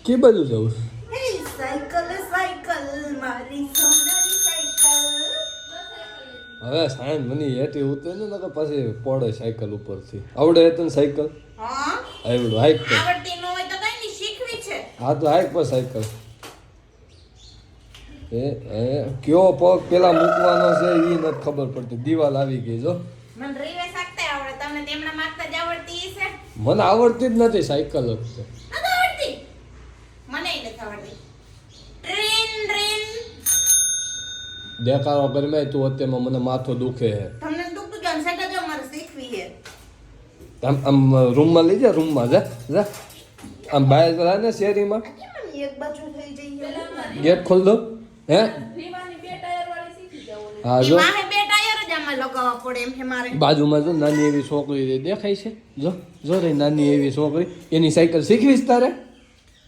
કે બાજુ જવું? સાયકલ સાયકલ મારી સોનારી સાયકલ. હવે સાંજ મને હેઠી ઉતરે ને તો પછી પડે સાયકલ ઉપરથી. આવડે તને સાયકલ? હા આવડું હાઈક પર. આવડતી ન હોય તો કઈ નહીં, શીખવી છે. હા તો હાઈક પર સાયકલ. કયો પગ પેલા મૂકવાનો છે એ નથી ખબર પડતી. દિવાલ આવી ગઈ જો. મને રિવર્સ આખતા આવડે, તમને તેમના માગતા જ આવડતી છે. મને આવડતી જ નથી સાયકલ જ તો. નથી આવડતી, મને નથી આવડતી. ટ્રેન ટ્રેન દેખાડો કરી મેં તું અત્યારમાં મને માથું દુખે છે. તમને દુખતું જાન સેટા જો મારે શીખવી છે. આમ રૂમમાં લઈ જા, રૂમમાં જા જા. આમ બહાર રહે ને શેરીમાં આ કેમ આમ એક બાજુ થઈ જઈએ? ગેટ ખોલ દો. હે રીવાની બે ટાયર વાળી શીખી જાવ. હા ઈ જો માહે બે ટાયર જ આમાં લગાવવા પડે એમ છે મારે. બાજુમાં જો નાની એવી છોકરી રે દેખાય છે. જો જો રે નાની એવી છોકરી, એની સાયકલ શીખવીશ તારે?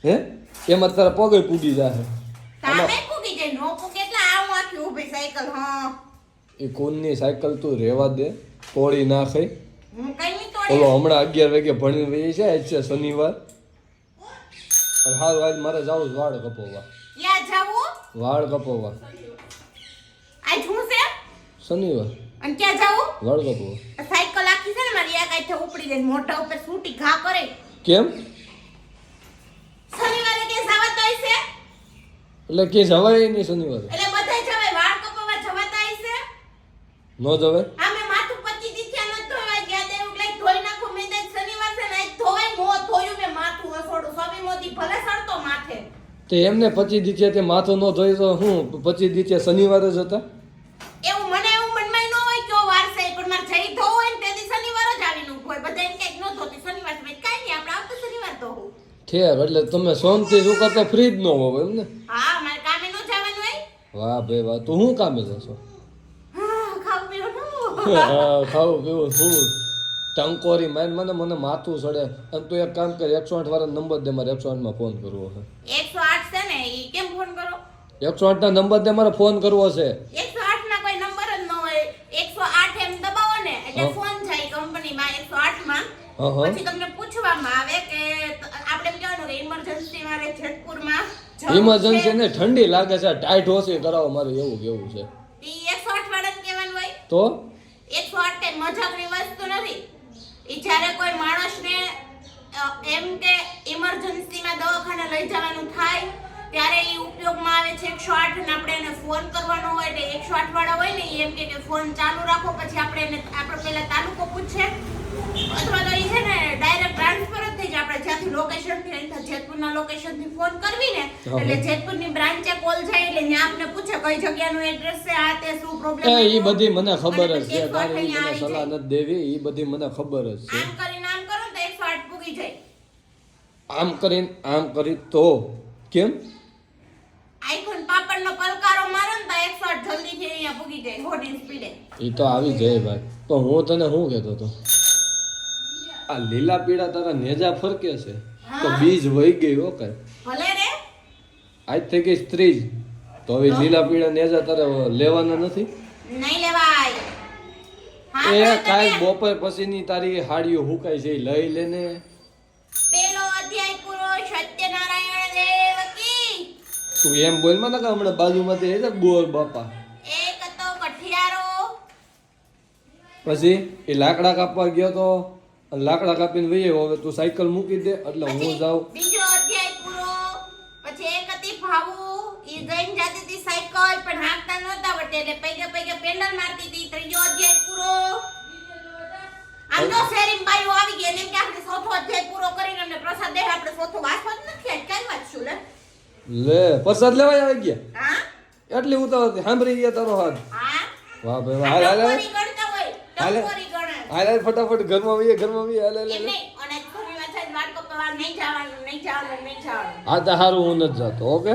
હે એમાં તારા પગે પૂગી જાહે. તામે પૂગી જાય, નો પૂગે એટલે આવું આખી ઊભી સાયકલ. હા એ કોણની સાયકલ તું રેવા દે, તોડી નાખે. હું કઈ નહીં તો ઓલો હમણાં 11 વાગે ભણી રહી છે, આજ છે શનિવાર. અને હારું આજ મારે જાવું છે વાળ કપાવવા. યા જાવું વાળ કપાવવા આજ હું છે શનિવાર. અને ક્યાં જાવું? વાળ કપાવવા. સાયકલ આખી છે ને મારી એક આઈથે ઉપડી જાય, મોઢા ઉપર સૂટી ઘા કરે. કેમ? શનિવારે કે જવા તો છે એટલે કે જવાય નહીં શનિવારે? એટલે બધાય જવાય, વાળ કપાવવા જવાતા છે. ન જવાય? આમે માથું 25 દીથ્યા ન ધોવાય ગયા, દેવું લાઈક ધોઈ નાખું. મેં દે શનિવાર છે ને આજ ધોવાય નો ધોયું મેં માથું વસોડું. સ્વામી મોદી ભલે સડતો માથે. તે એમને 25 દીથે તે માથું ન ધોઈ તો હું 25 દીથે શનિવારે જ હતા? એવું મને એવું મનમાં ન હોય કે વાર છે, પણ મારે જઈ ધોવું હોય ને તેથી શનિવાર જ આવીને ઊભો હોય. બધા એમ કે ન ધોતી શનિવાર છે, કાઈ નહીં આપણે આવતો શનિવાર ધોવું. ઠેર એટલે તમે સોમથી શું કરતા ફ્રી જ ન હોવ એમ ને? હા મારે કામે ન જવાનું હોય. વાહ ભાઈ વાહ, તું શું કામે જશો? હા ખાવું પીવું ન. ખાવું પીવું શું? ટંકોરી માર મને માથું સડે. અને તું એક કામ કર, 108 વાળા નંબર દે, મારે 108 માં ફોન કરવો છે. 108 છે ને, ઈ કેમ ફોન કરો? 108 ના નંબર દે, મારે ફોન કરવો છે. 108 ના કોઈ નંબર જ ન હોય. 108 એમ દબાવો ને એટલે ફોન જાય કંપનીમાં 108 માં. હા. પછી તમને પૂછવામાં આવે કે આપણે એમ કહેવાનું કે ઇમરજન્સી મારે જેતપુરમાં જવું ઇમરજન્સી છે. ને ઠંડી લાગે છે, ટાઈટ ઓછી કરાવો મારે, એવું કેવું છે. ઈ 108 વાળાને કહેવાનું હોય. તો 108 કઈ મજાકની વસ્તુ નથી. ઈ જ્યારે કોઈ માણસને એમ કે ઇમરજન્સીમાં દવાખાને લઈ જવાનું થાય ત્યારે ઈ ઉપયોગમાં આવે છે 108. અને આપણે એને ફોન કરવાનો હોય એટલે 108 વાળા હોય ને ઈ એમ કે ફોન ચાલુ રાખો, પછી આપણે એને આપણે પહેલા તાલુકો પૂછે અથવા તો ઈ છે ને ડાયરેક્ટ ટ્રાન્સફર જ થઈ જાય. આપણે જ્યાંથી લોકેશન થી અહીંથી જેતપુરના લોકેશન થી ફોન કરવી ને એટલે જેતપુરની બ્રાન્ચે કોલ જાય એટલે ત્યાં આપને પૂછે કઈ જગ્યાનું એડ્રેસ છે, આ તે શું પ્રોબ્લેમ. એ બધી મને ખબર જ છે, તારે ઈ મને સલાહ નથી દેવી, એ બધી મને ખબર જ છે. આમ કરીને આમ કરો તો 108 પૂગી જાય. આમ કરીને આમ કરી તો કેમ? આઈફોન પાપડનો પલકારો મારો ને તો 108 જલ્દીથી અહીંયા પૂગી જાય હોડી સ્પીડે. એ તો આવી જાય ભાઈ. તો હું તને શું કહેતો હતો, આ લીલા પીળા તારા નેજા ફરકે છે તો બીજ વહી ગઈ હો કઈ. ભલે રે આજ થઈ ગઈ સ્ત્રી જ. તો હવે લીલા પીળા નેજા તારે લેવાના નથી? નહીં લેવાય. હા એ તો કાલ તમે બપોર પછીની તારી હાડીઓ હુકાય છે, એ લઈ લેને. પેલો અધ્યાય પૂરો. સત્યનારાયણ દેવ કી. તું એમ બોલ માં કે હમણાં બાજુમાંથી એ બોર બાપા. એક તો કઠિયારો. પછી એ લાકડા કાપવા ગયો તો અને લાકડા કાપીને વહી આવ્યો. હવે તું સાયકલ મૂકી દે એટલે હું પછી જાઉં. બીજો અધ્યાય પૂરો. પછી એક હતી ભાવુ. ઈ જઈને જાતી હતી સાયકલ પણ હાંકતા નહોતા આવડતી એટલે પૈગે પૈગે પેન્ડલ મારતી હતી. ત્રીજો અધ્યાય પૂરો. આમ તો શેરીમ બાઈઓ આવી ગઈ અને એમ કે આપણે ચોથો અધ્યાય પૂરો કરીને અમને પ્રસાદ દે. આપણે ચોથો વાંચવા જ નથી આજ કઈ વાંચશું લે. લે પ્રસાદ લેવાય આવી ગયા હા એટલી ઉતાવળ હતી, સાંભળી ગયા તારો હાથ. હા વાહ ભાઈ વાહ. હાલ હાલ હાલ. ટકોરી ગણતા હોય. હાલે. ટકોરી ગણે. હાલ હાલ ફટાફટ ઘરમાં આવીએ, ઘરમાં આવીએ. હાલ હાલ એમ હાલ. નહીં અને થોડી વાર થાય વાટકો પવા નહીં જવાનું. હા તો સારું, હું નથી જતો. ઓકે.